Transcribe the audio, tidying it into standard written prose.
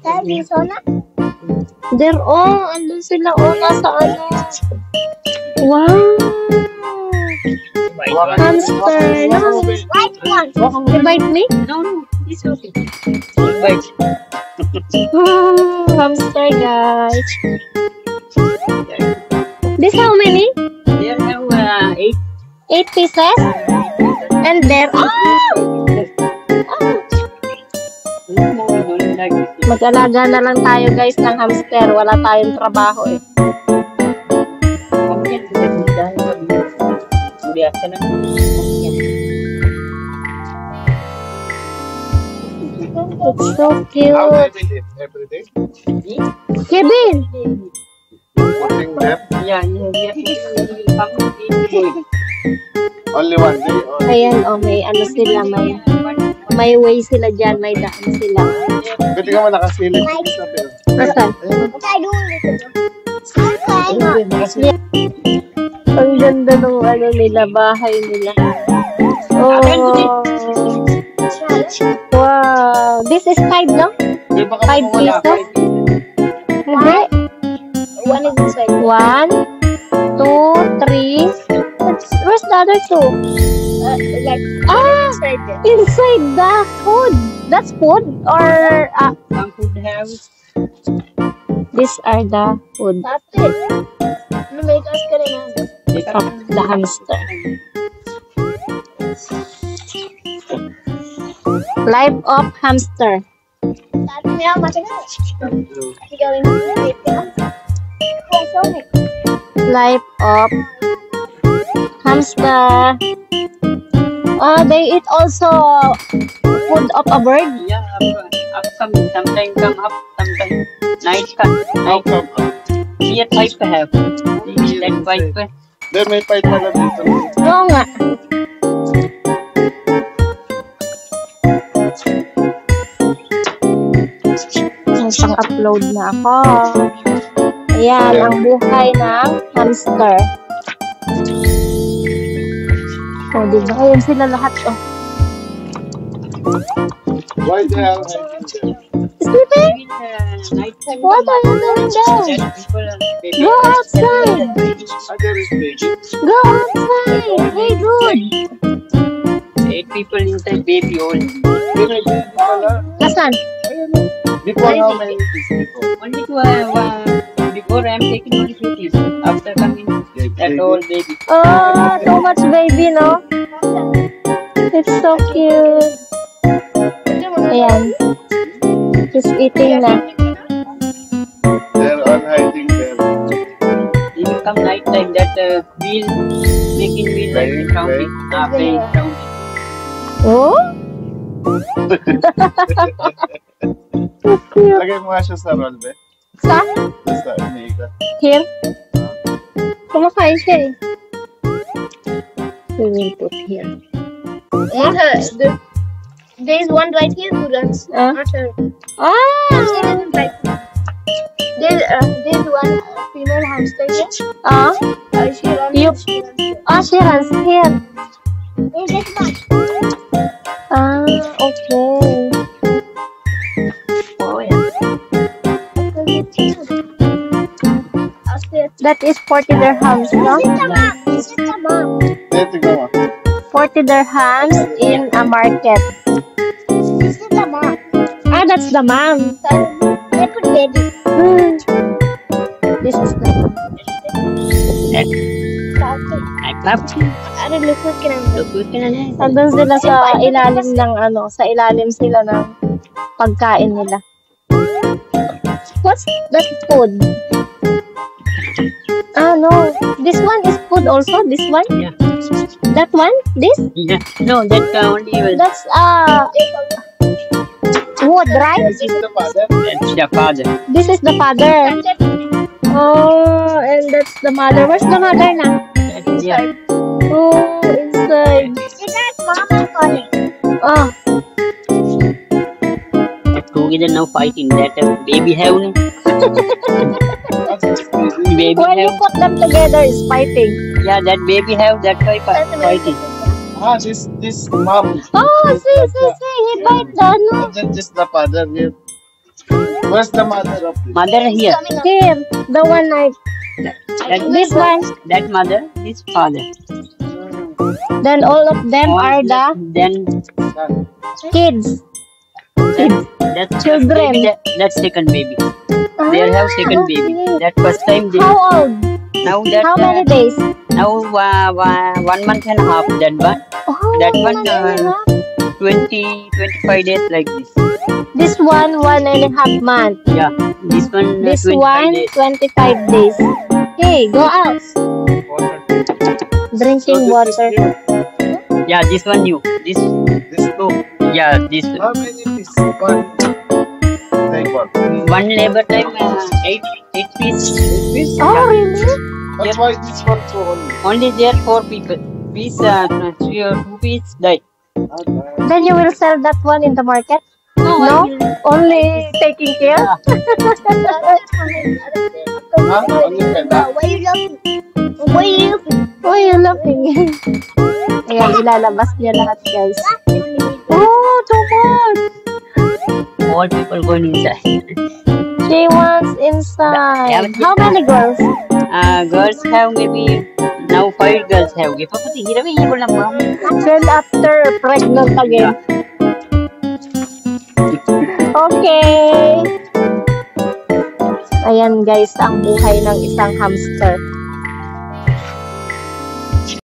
Sabi, Sona? They're all, andun sila, nasa ano. Wow! Hamster! No! White one. You bite me? No, it's okay. Bite. Wow! Hamster, guys. This how many? There have 8. 8 pieces? And there, mag-alaga na lang tayo guys ng hamster. Wala tayong trabaho eh. It's so cute. How do they live every day? Kevin! Putting them Yeah. only one day? Or Ayan, may ano sila, may way sila dyan, may daan sila. pwede ka man nakasilip dito, pero Asan? What I do with it? Okay, Ang ganda ng ano nila, bahay nila. Oh! Wow! This is 5, no? 5 pieces? Hindi. one is inside. 1, 2, 3. Where's the other 2? Like inside there. Inside the food. That's food? Or, Some food have. these are the food That's it. No make us of the hamster. Life of hamster. That's me how much going to eat. Life of hamster. They eat also food of a bird. Yeah, upcoming. Sometimes come up, sometimes night come. how come? Here pipe have. That pipe. Then may fight pala dito. Oo nga. Pang-upload na ako. Ayan, ang buhay ng hamster. Diba? Ayan sila lahat. Why they are hiding there? Sleeping? Night time. What are you doing there? Go outside. There is baby. Go outside. Hey, dude. 8 people inside baby all. Then may baby pala. Nasaan? Before how many is before? Only before I am taking only 2 pieces. After coming, that all baby. Oh, too much baby, no? It's so cute. Ayan. Just eating na. They're all hiding there. If you come night time, that wheel, making wheel like Right, sounding. Sounding. Oh? So cute. Lagay mo nga siya sa roll, be. Sa? Basta, iniika. Here? Kumakain siya eh. We will put here. There's one right here who runs. Not her. She Ah! doesn't like. There's one female hamster here. She runs. You- She runs. She runs here. There's this one. Okay. Oh, yeah. That is 40 dirhams, no? This is the mom. Tignan mo. 40 dirhams in a market. This is the mom. That's the mom. They put baby. This is the mom. I clap. Ano, look what can I do? Look, we can have. Nandun sila sa ilalim ng sa ilalim sila ng pagkain nila. What's that food? No. This one is food also? This one? Yeah. That one? This? Yeah. No, that only was. That's wood, right? This is the father. That's the father. This is the father. Oh, and that's the mother. Where's the mother now? Yeah. Oh, inside. That's mom and calling. Oh, Together now fighting. That baby have no. Baby when you have. put them together, it's fighting. Yeah, that baby have. That's why fighting. This mom. Oh, see, bite the ano. Then just the father here. Where's the mother of this? Mother here. Here, the one like this one. That mother is father. Then all of them are the Then Son. kids. that's Children. Baby, that's second baby. They have second baby. okay. That first time they How old? now that How many days? now 1 month and a half. That one Oh, that one, 1.5. 25 days like this. This one, 1.5 months. Yeah, this one This 25 one, days. 25 days. Hey, go out. Drinking So water. this is new. Yeah, this one new. This This two. yeah this How many pieces? One. Like what? one labor time 8 piece. 8 pieces? Oh, really? But why this one so only? Only there 4 people. Piece 3 or 2 piece die. Then you will sell that one in the market? No? Only taking care? Huh? Only penda? Why you laughing? Why you laughing? Why are you laughing? Ayan, ilalabas niya lahat, guys. Oh, too much! All people going inside. She wants inside. Yeah, How many girls? Girls have maybe now 5 girls have. Papati hiramin hibo lang ma'am. Then after, pregnant again. Okay. Ayan guys, ang buhay ng isang hamster.